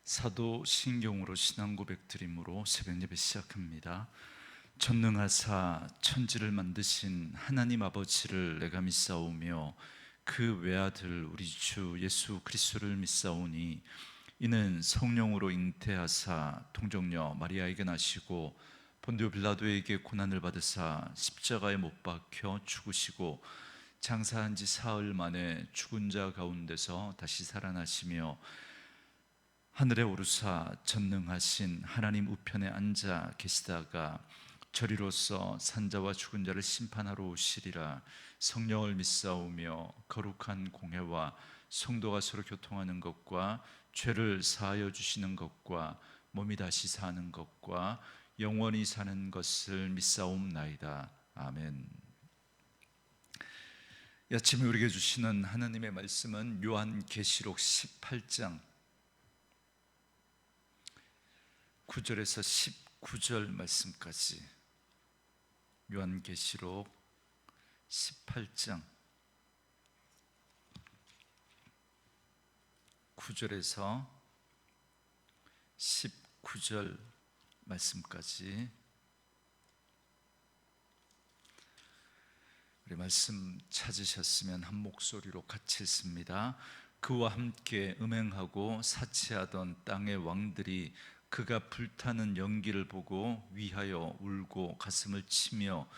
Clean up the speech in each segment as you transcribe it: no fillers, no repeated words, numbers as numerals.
사도신경으로 신앙 고백 드림으로 새벽 예배 시작합니다. 전능하사 천지를 만드신 하나님 아버지를 내가 믿사오며 그 외아들 우리 주 예수 그리스도를 믿사오니 이는 성령으로 잉태하사 동정녀 마리아에게 나시고 본디오 빌라도에게 고난을 받으사 십자가에 못 박혀 죽으시고 장사한 지 사흘 만에 죽은 자 가운데서 다시 살아나시며 하늘에 오르사 전능하신 하나님 우편에 앉아 계시다가 저리로서 산자와 죽은 자를 심판하러 오시리라. 성령을 믿사오며 거룩한 공회와 성도가 서로 교통하는 것과 죄를 사하여 주시는 것과 몸이 다시 사는 것과 영원히 사는 것을 믿사옵나이다. 아멘. 이 아침에 우리에게 주시는 하나님의 말씀은 요한계시록 18장 9절에서 19절 말씀까지, 요한계시록 18장 9절에서 19절 말씀까지 우리 말씀 찾으셨으면 한 목소리로 같이 읽습니다. 그와 함께 음행하고 사치하던 땅의 왕들이 그가 불타는 연기를 보고 위하여 울고 가슴을 치며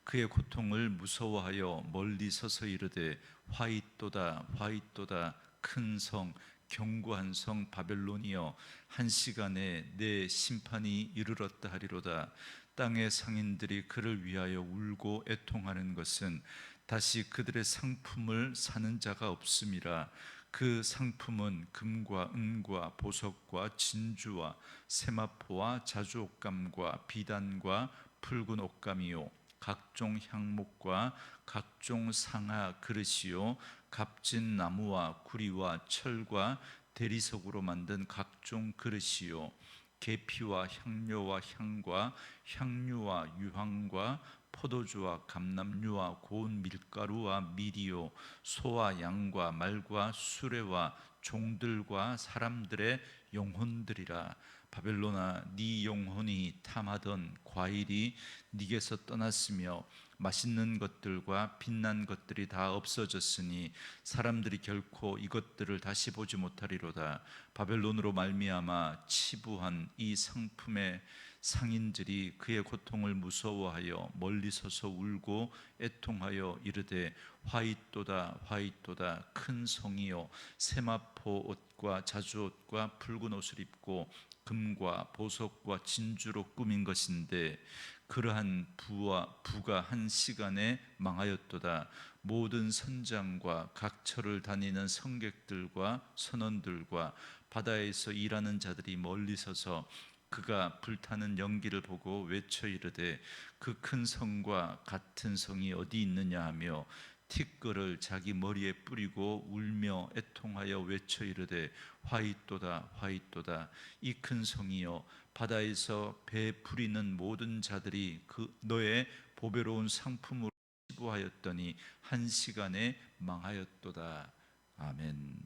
그의 고통을 무서워하여 멀리 서서 이르되 화이또다 화이또다 큰 성 견고한 성 바벨론이여 한 시간에 내 심판이 이르렀다 하리로다. 땅의 상인들이 그를 위하여 울고 애통하는 것은 다시 그들의 상품을 사는 자가 없음이라. 그 상품은 금과 은과 보석과 진주와 세마포와 자주옷감과 비단과 붉은 옷감이요 각종 향목과 각종 상아 그릇이요 값진 나무와 구리와 철과 대리석으로 만든 각종 그릇이요 계피와 향료와 향과 향유와 유황과 포도주와 감람류와 고운 밀가루와 밀이요 소와 양과 말과 수레와 종들과 사람들의 영혼들이라. 바벨론아, 네 영혼이 탐하던 과일이 네게서 떠났으며 맛있는 것들과 빛난 것들이 다 없어졌으니 사람들이 결코 이것들을 다시 보지 못하리로다. 바벨론으로 말미암아 치부한 이 상품의 상인들이 그의 고통을 무서워하여 멀리 서서 울고 애통하여 이르되 화이또다 화이또다 큰 성이요 세마포 옷과 자주옷과 붉은 옷을 입고 금과 보석과 진주로 꾸민 것인데 그러한 부가 한 시간에 망하였도다. 모든 선장과 각처를 다니는 성객들과 선원들과 바다에서 일하는 자들이 멀리 서서 그가 불타는 연기를 보고 외쳐 이르되 그 큰 성과 같은 성이 어디 있느냐 하며 티끌을 자기 머리에 뿌리고 울며 애통하여 외쳐 이르되 화이또다 화이또다 이 큰 성이여 바다에서 배 부리는 모든 자들이 그 너의 보배로운 상품으로 치부하였더니 한 시간에 망하였도다. 아멘.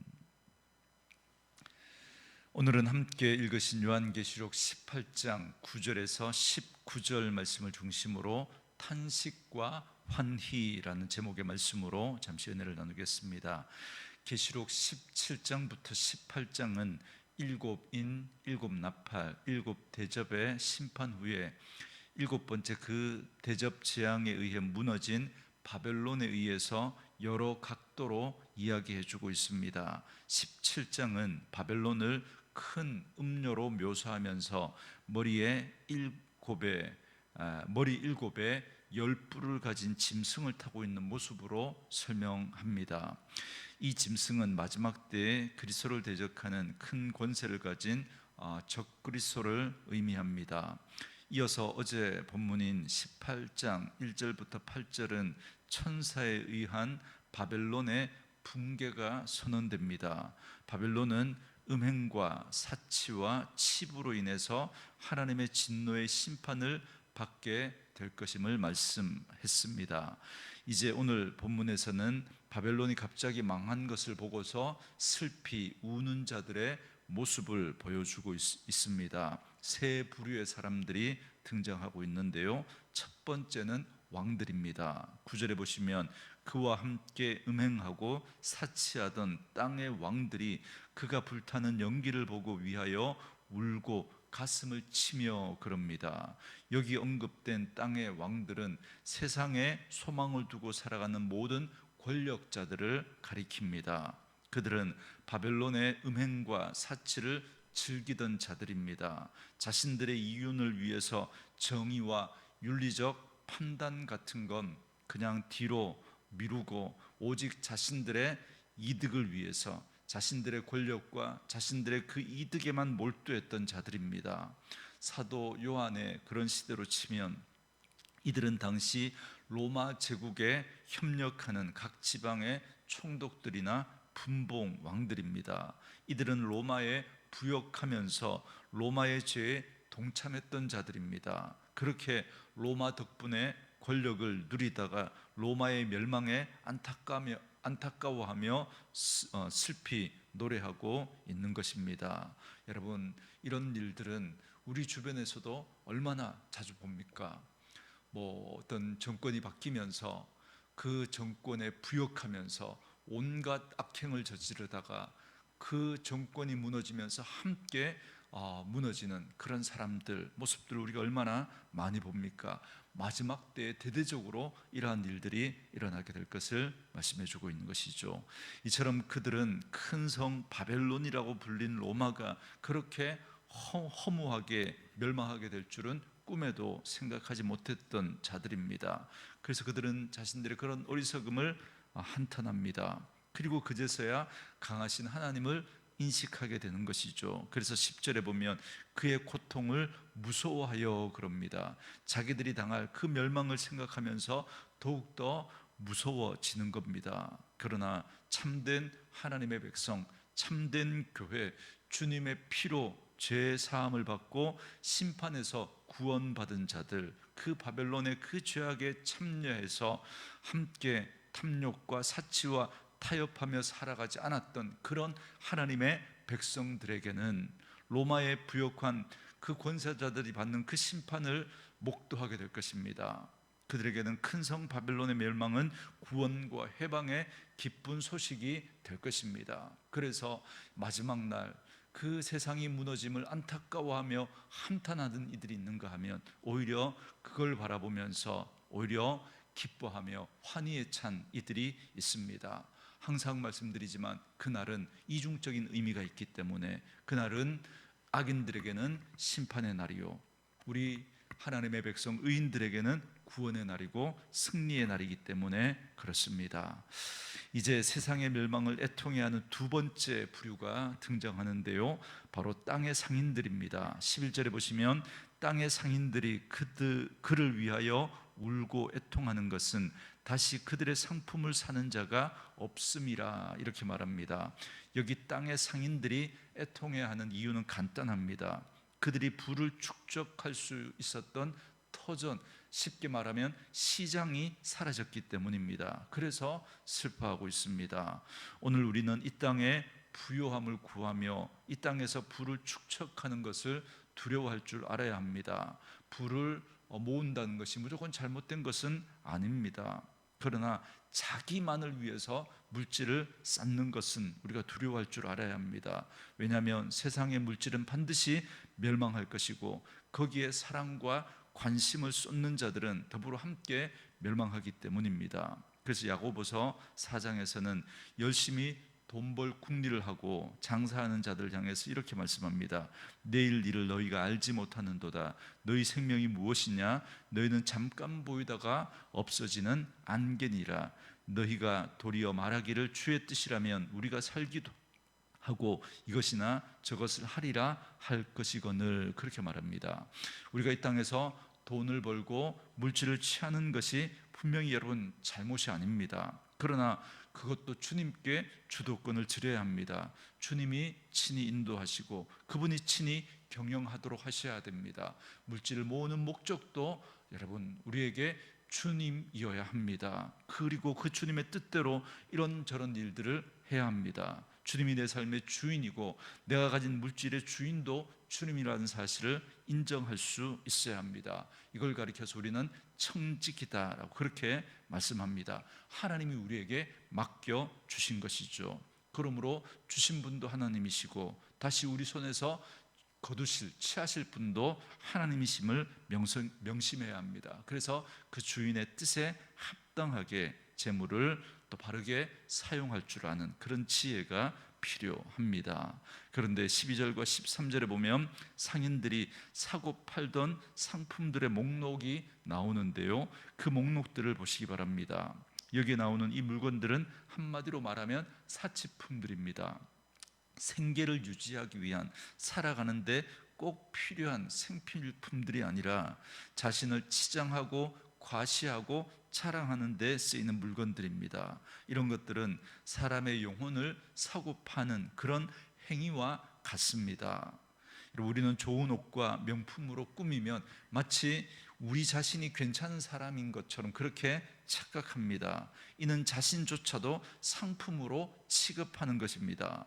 오늘은 함께 읽으신 요한계시록 18장 9절에서 19절 말씀을 중심으로 탄식과 환희라는 제목의 말씀으로 잠시 은혜를 나누겠습니다. 계시록 17장부터 18장은 일곱 나팔, 일곱 대접의 심판 후에 일곱 번째 그 대접 재앙에 의해 무너진 바벨론에 의해서 여러 각도로 이야기해주고 있습니다. 17장은 바벨론을 큰 음료로 묘사하면서 머리 일곱에 열 뿔을 가진 짐승을 타고 있는 모습으로 설명합니다. 이 짐승은 마지막 때에 그리스도를 대적하는 큰 권세를 가진 적그리스도를 의미합니다. 이어서 어제 본문인 18장 1절부터 8절은 천사에 의한 바벨론의 붕괴가 선언됩니다. 바벨론은 음행과 사치와 치부로 인해서 하나님의 진노의 심판을 받게 될 것임을 말씀했습니다. 이제 오늘 본문에서는 바벨론이 갑자기 망한 것을 보고서 슬피 우는 자들의 모습을 보여주고 있습니다. 세 부류의 사람들이 등장하고 있는데요, 첫 번째는 왕들입니다. 9절에 보시면 그와 함께 음행하고 사치하던 땅의 왕들이 그가 불타는 연기를 보고 위하여 울고 가슴을 치며 그럽니다. 여기 언급된 땅의 왕들은 세상에 소망을 두고 살아가는 모든 권력자들을 가리킵니다. 그들은 바벨론의 음행과 사치를 즐기던 자들입니다. 자신들의 이윤을 위해서 정의와 윤리적 판단 같은 건 그냥 뒤로 미루고 오직 자신들의 이득을 위해서, 자신들의 권력과 자신들의 그 이득에만 몰두했던 자들입니다. 사도 요한의 그런 시대로 치면 이들은 당시 로마 제국에 협력하는 각 지방의 총독들이나 분봉 왕들입니다. 이들은 로마에 부역하면서 로마의 죄에 동참했던 자들입니다. 그렇게 로마 덕분에 권력을 누리다가 로마의 멸망에 안타까워하며 슬피 노래하고 있는 것입니다. 여러분, 이런 일들은 우리 주변에서도 얼마나 자주 봅니까? 어떤 정권이 바뀌면서 그 정권에 부역하면서 온갖 악행을 저지르다가 그 정권이 무너지면서 함께 무너지는 그런 사람들 모습들을 우리가 얼마나 많이 봅니까? 마지막 때에 대대적으로 이러한 일들이 일어나게 될 것을 말씀해 주고 있는 것이죠. 이처럼 그들은 큰 성 바벨론이라고 불린 로마가 그렇게 허무하게 멸망하게 될 줄은 꿈에도 생각하지 못했던 자들입니다. 그래서 그들은 자신들의 그런 어리석음을 한탄합니다. 그리고 그제서야 강하신 하나님을 인식하게 되는 것이죠. 그래서 10절에 보면 그의 고통을 무서워하여 그럽니다. 자기들이 당할 그 멸망을 생각하면서 더욱더 무서워지는 겁니다. 그러나 참된 하나님의 백성, 참된 교회, 주님의 피로 죄 사함을 받고 심판에서 구원받은 자들, 그 바벨론의 그 죄악에 참여해서 함께 탐욕과 사치와 타협하며 살아가지 않았던 그런 하나님의 백성들에게는 로마에 부역한 그 권세자들이 받는 그 심판을 목도하게 될 것입니다. 그들에게는 큰 성 바벨론의 멸망은 구원과 해방의 기쁜 소식이 될 것입니다. 그래서 마지막 날 그 세상이 무너짐을 안타까워하며 한탄하는 이들이 있는가 하면 오히려 그걸 바라보면서 오히려 기뻐하며 환희에 찬 이들이 있습니다. 항상 말씀드리지만 그날은 이중적인 의미가 있기 때문에 그날은 악인들에게는 심판의 날이요, 우리 하나님의 백성 의인들에게는 구원의 날이고 승리의 날이기 때문에 그렇습니다. 이제 세상의 멸망을 애통해하는 두 번째 부류가 등장하는데요, 바로 땅의 상인들입니다. 11절에 보시면 땅의 상인들이 그를 위하여 울고 애통하는 것은 다시 그들의 상품을 사는 자가 없음이라, 이렇게 말합니다. 여기 땅의 상인들이 애통해야 하는 이유는 간단합니다. 그들이 부를 축적할 수 있었던 터전, 쉽게 말하면 시장이 사라졌기 때문입니다. 그래서 슬퍼하고 있습니다. 오늘 우리는 이 땅에 부요함을 구하며 이 땅에서 부를 축적하는 것을 두려워할 줄 알아야 합니다. 부를 모은다는 것이 무조건 잘못된 것은 아닙니다. 그러나 자기만을 위해서 물질을 쌓는 것은 우리가 두려워할 줄 알아야 합니다. 왜냐하면 세상의 물질은 반드시 멸망할 것이고 거기에 사랑과 관심을 쏟는 자들은 더불어 함께 멸망하기 때문입니다. 그래서 야고보서 4장에서는 열심히 돈 벌 궁리를 하고 장사하는 자들을 향해서 이렇게 말씀합니다. 내일 일을 너희가 알지 못하는도다. 너희 생명이 무엇이냐? 너희는 잠깐 보이다가 없어지는 안개니라. 너희가 도리어 말하기를 주의 뜻이라면 우리가 살기도 하고 이것이나 저것을 하리라 할 것이거늘, 그렇게 말합니다. 우리가 이 땅에서 돈을 벌고 물질을 취하는 것이 분명히 여러분 잘못이 아닙니다. 그러나 그것도 주님께 주도권을 드려야 합니다. 주님이 친히 인도하시고 그분이 친히 경영하도록 하셔야 됩니다. 물질을 모으는 목적도 여러분 우리에게 주님이어야 합니다. 그리고 그 주님의 뜻대로 이런저런 일들을 해야 합니다. 주님이 내 삶의 주인이고 내가 가진 물질의 주인도 주님이라는 사실을 인정할 수 있어야 합니다. 이걸 가리켜서 우리는 청지기다라고 그렇게 말씀합니다. 하나님이 우리에게 맡겨 주신 것이죠. 그러므로 주신 분도 하나님이시고 다시 우리 손에서 거두실, 취하실 분도 하나님이심을 명심해야 합니다. 그래서 그 주인의 뜻에 합당하게 재물을 또 바르게 사용할 줄 아는 그런 지혜가 필요합니다. 그런데 12절과 13절에 보면 상인들이 사고 팔던 상품들의 목록이 나오는데요, 그 목록들을 보시기 바랍니다. 여기에 나오는 이 물건들은 한마디로 말하면 사치품들입니다. 생계를 유지하기 위한, 살아가는데 꼭 필요한 생필품들이 아니라 자신을 치장하고 과시하고 자랑하는 데 쓰이는 물건들입니다. 이런 것들은 사람의 영혼을 사고 파는 그런 행위와 같습니다. 우리는 좋은 옷과 명품으로 꾸미면 마치 우리 자신이 괜찮은 사람인 것처럼 그렇게 착각합니다. 이는 자신조차도 상품으로 취급하는 것입니다.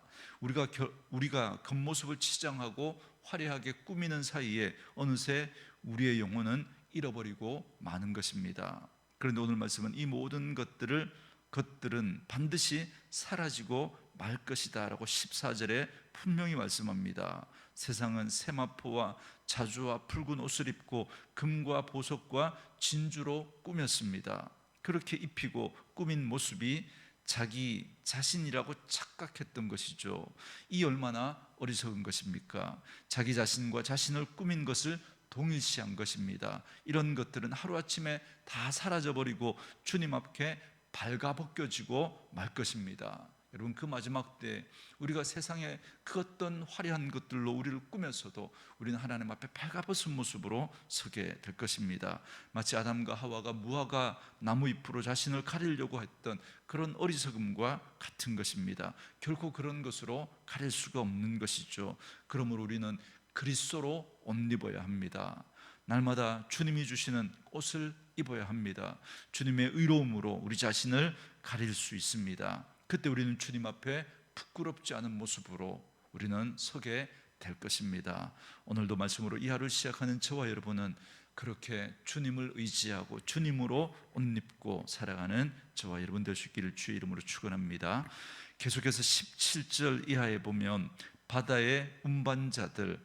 우리가 겉모습을 치장하고 화려하게 꾸미는 사이에 어느새 우리의 영혼은 잃어버리고 마는 것입니다. 그런데 오늘 말씀은 이 모든 것들은 반드시 사라지고 말 것이다 라고 14절에 분명히 말씀합니다. 세상은 세마포와 자주와 붉은 옷을 입고 금과 보석과 진주로 꾸몄습니다. 그렇게 입히고 꾸민 모습이 자기 자신이라고 착각했던 것이죠. 이 얼마나 어리석은 것입니까? 자기 자신과 자신을 꾸민 것을 동일시한 것입니다. 이런 것들은 하루아침에 다 사라져버리고 주님 앞에 발가벗겨지고 말 것입니다. 여러분, 그 마지막 때 우리가 세상에 그 어떤 화려한 것들로 우리를 꾸며서도 우리는 하나님 앞에 발가벗은 모습으로 서게 될 것입니다. 마치 아담과 하와가 무화과 나무 잎으로 자신을 가리려고 했던 그런 어리석음과 같은 것입니다. 결코 그런 것으로 가릴 수가 없는 것이죠. 그러므로 우리는 그리스도로 옷 입어야 합니다. 날마다 주님이 주시는 옷을 입어야 합니다. 주님의 의로움으로 우리 자신을 가릴 수 있습니다. 그때 우리는 주님 앞에 부끄럽지 않은 모습으로 우리는 서게 될 것입니다. 오늘도 말씀으로 이 하루를 시작하는 저와 여러분은 그렇게 주님을 의지하고 주님으로 옷 입고 살아가는 저와 여러분 될 수 있기를 주의 이름으로 축원합니다. 계속해서 17절 이하에 보면 바다의 운반자들이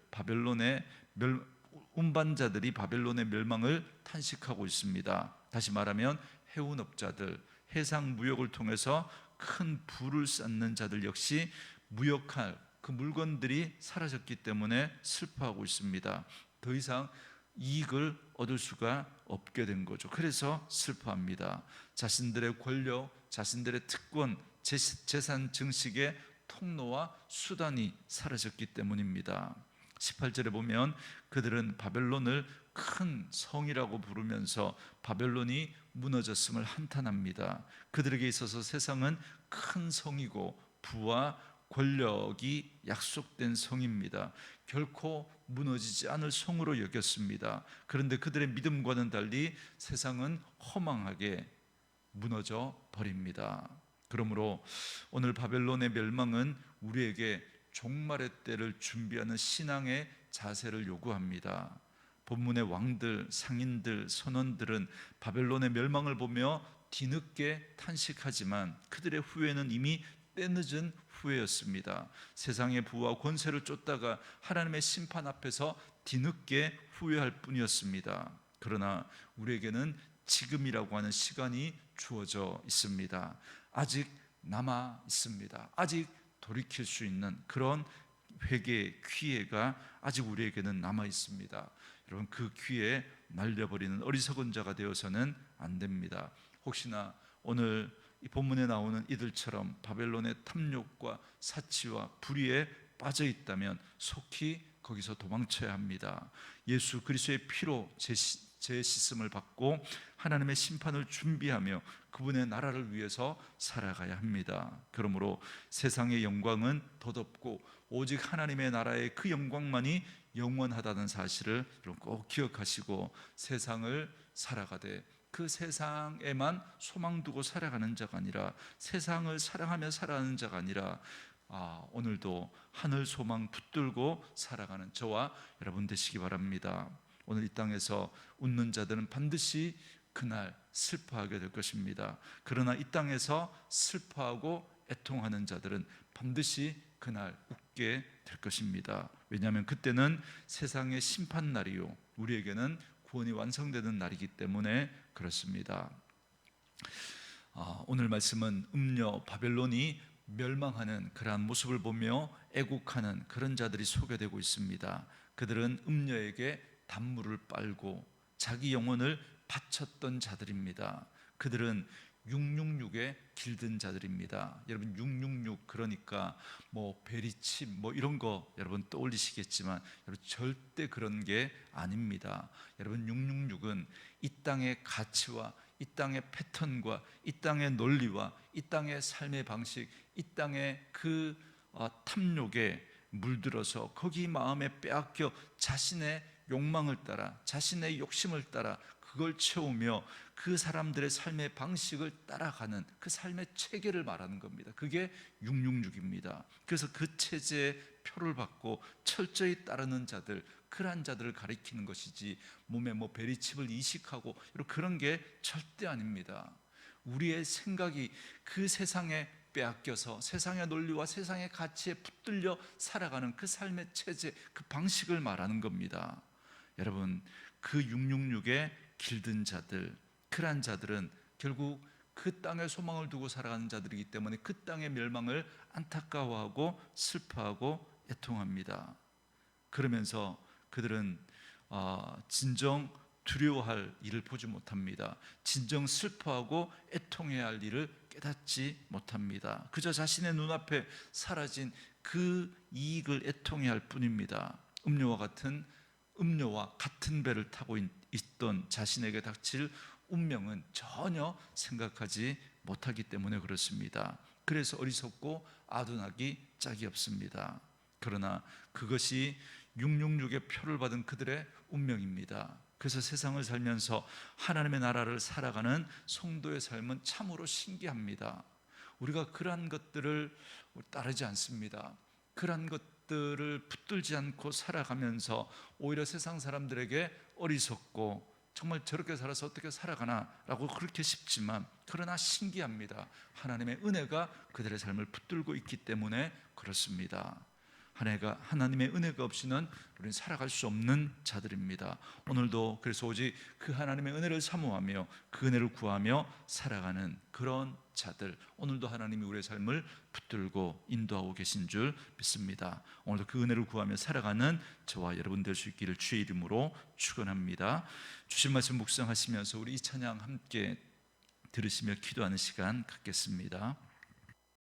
바벨론의 멸망을 탄식하고 있습니다. 다시 말하면 해운업자들, 해상 무역을 통해서 큰 부를 쌓는 자들 역시 무역할 그 물건들이 사라졌기 때문에 슬퍼하고 있습니다. 더 이상 이익을 얻을 수가 없게 된 거죠. 그래서 슬퍼합니다. 자신들의 권력, 자신들의 특권, 재산 증식의 통로와 수단이 사라졌기 때문입니다. 18절에 보면 그들은 바벨론을 큰 성이라고 부르면서 바벨론이 무너졌음을 한탄합니다. 그들에게 있어서 세상은 큰 성이고 부와 권력이 약속된 성입니다. 결코 무너지지 않을 성으로 여겼습니다. 그런데 그들의 믿음과는 달리 세상은 허망하게 무너져 버립니다. 그러므로 오늘 바벨론의 멸망은 우리에게 종말의 때를 준비하는 신앙의 자세를 요구합니다. 본문의 왕들, 상인들, 선원들은 바벨론의 멸망을 보며 뒤늦게 탄식하지만 그들의 후회는 이미 때늦은 후회였습니다. 세상의 부와 권세를 쫓다가 하나님의 심판 앞에서 뒤늦게 후회할 뿐이었습니다. 그러나 우리에게는 지금이라고 하는 시간이 주어져 있습니다. 아직 남아 있습니다. 아직 돌이킬 수 있는 그런 회개의 기회가 아직 우리에게는 남아 있습니다. 여러분, 그 기회에 날려버리는 어리석은 자가 되어서는 안 됩니다. 혹시나 오늘 이 본문에 나오는 이들처럼 바벨론의 탐욕과 사치와 불의에 빠져 있다면 속히 거기서 도망쳐야 합니다. 예수 그리스도의 피로 재씻음을 받고 하나님의 심판을 준비하며 그분의 나라를 위해서 살아가야 합니다. 그러므로 세상의 영광은 덧없고 오직 하나님의 나라의 그 영광만이 영원하다는 사실을 꼭 기억하시고 세상을 살아가되 그 세상에만 소망 두고 살아가는 자가 아니라 세상을 사랑하며 살아가는 자가 아니라 오늘도 하늘 소망 붙들고 살아가는 저와 여러분 되시기 바랍니다. 오늘 이 땅에서 웃는 자들은 반드시 그날 슬퍼하게 될 것입니다. 그러나 이 땅에서 슬퍼하고 애통하는 자들은 반드시 그날 웃게 될 것입니다. 왜냐하면 그때는 세상의 심판 날이요, 우리에게는 구원이 완성되는 날이기 때문에 그렇습니다. 오늘 말씀은 음녀 바벨론이 멸망하는 그러한 모습을 보며 애국하는 그런 자들이 소개되고 있습니다. 그들은 음녀에게 단물을 빨고 자기 영혼을 바쳤던 자들입니다. 그들은 666에 길든 자들입니다. 여러분 666 그러니까 뭐 베리칩 뭐 이런 거 여러분 떠올리시겠지만 여러분 절대 그런 게 아닙니다. 여러분 666은 이 땅의 가치와 이 땅의 패턴과 이 땅의 논리와 이 땅의 삶의 방식, 이 땅의 그 탐욕에 물들어서 거기 마음에 빼앗겨 자신의 욕망을 따라 자신의 욕심을 따라 그걸 채우며 그 사람들의 삶의 방식을 따라가는 그 삶의 체계를 말하는 겁니다. 그게 666입니다. 그래서 그 체제의 표를 받고 철저히 따르는 자들, 그러한 자들을 가리키는 것이지 몸에 뭐 베리칩을 이식하고 그런 게 절대 아닙니다. 우리의 생각이 그 세상에 빼앗겨서 세상의 논리와 세상의 가치에 붙들려 살아가는 그 삶의 체제, 그 방식을 말하는 겁니다. 여러분 그 666에 길든 자들, 그러한 자들은 결국 그 땅에 소망을 두고 살아가는 자들이기 때문에 그 땅의 멸망을 안타까워하고 슬퍼하고 애통합니다. 그러면서 그들은 진정 두려워할 일을 보지 못합니다. 진정 슬퍼하고 애통해야 할 일을 깨닫지 못합니다. 그저 자신의 눈앞에 사라진 그 이익을 애통해야 할 뿐입니다. 음료와 같은 배를 타고 있던 자신에게 닥칠 운명은 전혀 생각하지 못하기 때문에 그렇습니다. 그래서 어리석고 아둔하기 짝이 없습니다. 그러나 그것이 666의 표를 받은 그들의 운명입니다. 그래서 세상을 살면서 하나님의 나라를 살아가는 성도의 삶은 참으로 신기합니다. 우리가 그러한 것들을 따르지 않습니다. 그러한 것들을 붙들지 않고 살아가면서 오히려 세상 사람들에게 어리석고 정말 저렇게 살아서 어떻게 살아가나 라고 그렇게 싶지만, 그러나 신기합니다. 하나님의 은혜가 그들의 삶을 붙들고 있기 때문에 그렇습니다. 하나님의 은혜가 없이는 우리는 살아갈 수 없는 자들입니다. 오늘도 그래서 오직 그 하나님의 은혜를 사모하며 그 은혜를 구하며 살아가는 그런 자들, 오늘도 하나님이 우리의 삶을 붙들고 인도하고 계신 줄 믿습니다. 오늘도 그 은혜를 구하며 살아가는 저와 여러분 될 수 있기를 주의 이름으로 축원합니다. 주신 말씀 묵상하시면서 우리 이 찬양 함께 들으시며 기도하는 시간 갖겠습니다.